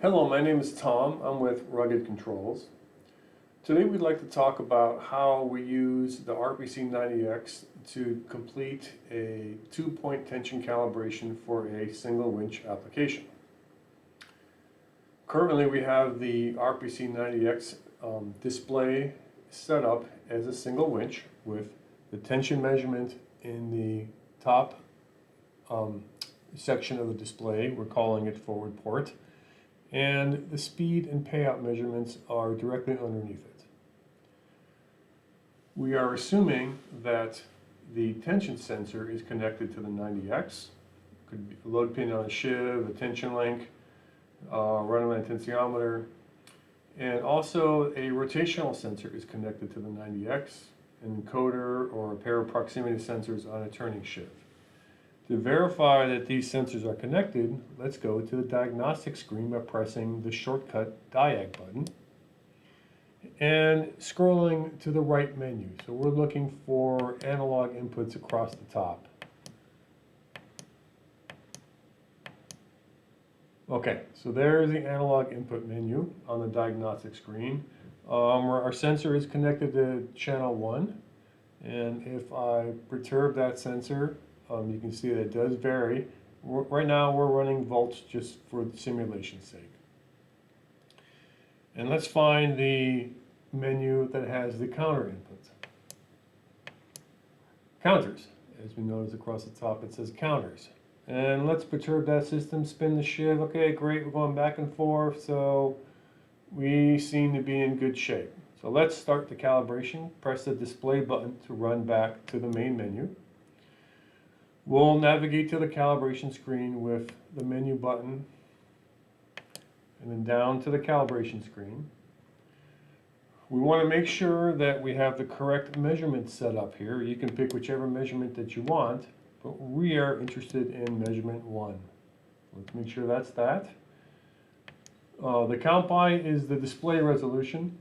Hello, my name is Tom. I'm with Rugged Controls. Today we'd like to talk about how we use the RPC-90x to complete a two-point tension calibration for a single winch application. Currently we have the RPC-90x display set up as a single winch with the tension measurement in the top section of the display. We're calling it forward port. And the speed and payout measurements are directly underneath it. We are assuming that the tension sensor is connected to the 90x. Could be a load pin on a sheave, a tension link, run-of-line tensiometer, and also a rotational sensor is connected to the 90x, an encoder or a pair of proximity sensors on a turning sheave. To verify that these sensors are connected, let's go to the diagnostic screen by pressing the shortcut diag button and scrolling to the right menu. So we're looking for analog inputs across the top. Okay, so there's the analog input menu on the diagnostic screen. Our sensor is connected to channel 1, and if I perturb that sensor, you can see that it does vary. Right now we're running volts just for simulation's sake. And let's find the menu that has the counter inputs. Counters. As we notice across the top it says counters. And let's perturb that system, spin the sheave. Okay, great, we're going back and forth, so we seem to be in good shape. So let's start the calibration. Press the display button to run back to the main menu. We'll navigate to the calibration screen with the menu button and then down to the calibration screen. We want to make sure that we have the correct measurement set up here. You can pick whichever measurement that you want, but we are interested in measurement 1. Let's make sure that's that. The count by is the display resolution.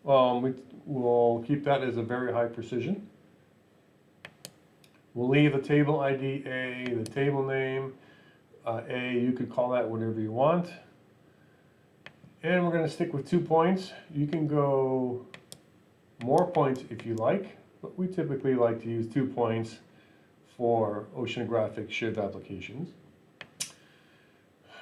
We'll keep that as a very high precision. We'll leave the table ID A, the table name A, you could call that whatever you want. And we're going to stick with 2 points. You can go more points if you like, but we typically like to use 2 points for oceanographic sheave applications.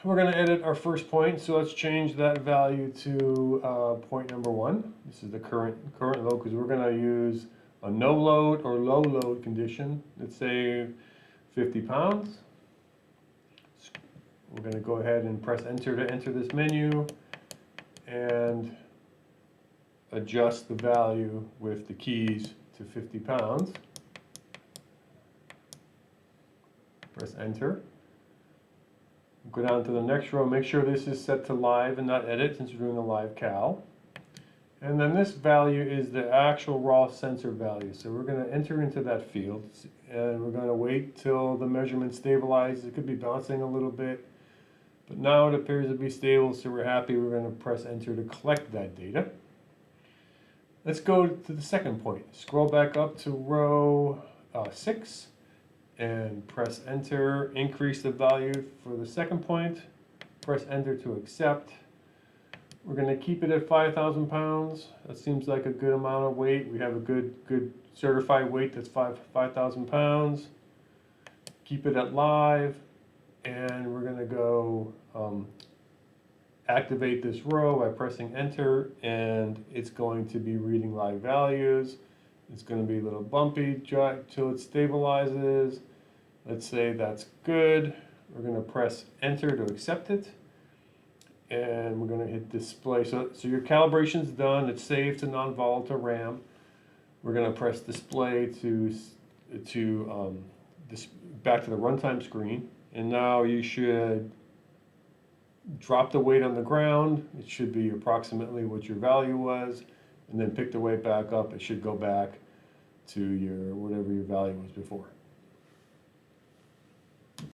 We're going to edit our first point, so let's change that value to point number 1. This is the current load because we're going to use a no load or low load condition. Let's say 50 pounds. We're going to go ahead and press enter to enter this menu and adjust the value with the keys to 50 pounds. Press enter. Go down to the next row, make sure this is set to live and not edit since we're doing a live cal. And then this value is the actual raw sensor value. So we're going to enter into that field and we're going to wait till the measurement stabilizes. It could be bouncing a little bit, but now it appears to be stable, so we're happy. We're going to press enter to collect that data. Let's go to the second point. Scroll back up to row 6 and press enter. Increase the value for the second point. Press enter to accept. We're going to keep it at 5,000 pounds. That seems like a good amount of weight. We have a good certified weight that's 5,000 pounds. Keep it at live, and we're going to go activate this row by pressing enter, and it's going to be reading live values. It's going to be a little bumpy till it stabilizes. Let's say that's good. We're going to press enter to accept it. And we're going to hit display. So your calibration's done. It's saved to non-volatile RAM. We're going to press display back to the runtime screen. And now you should drop the weight on the ground. It should be approximately what your value was. And then pick the weight back up. It should go back to whatever your value was before.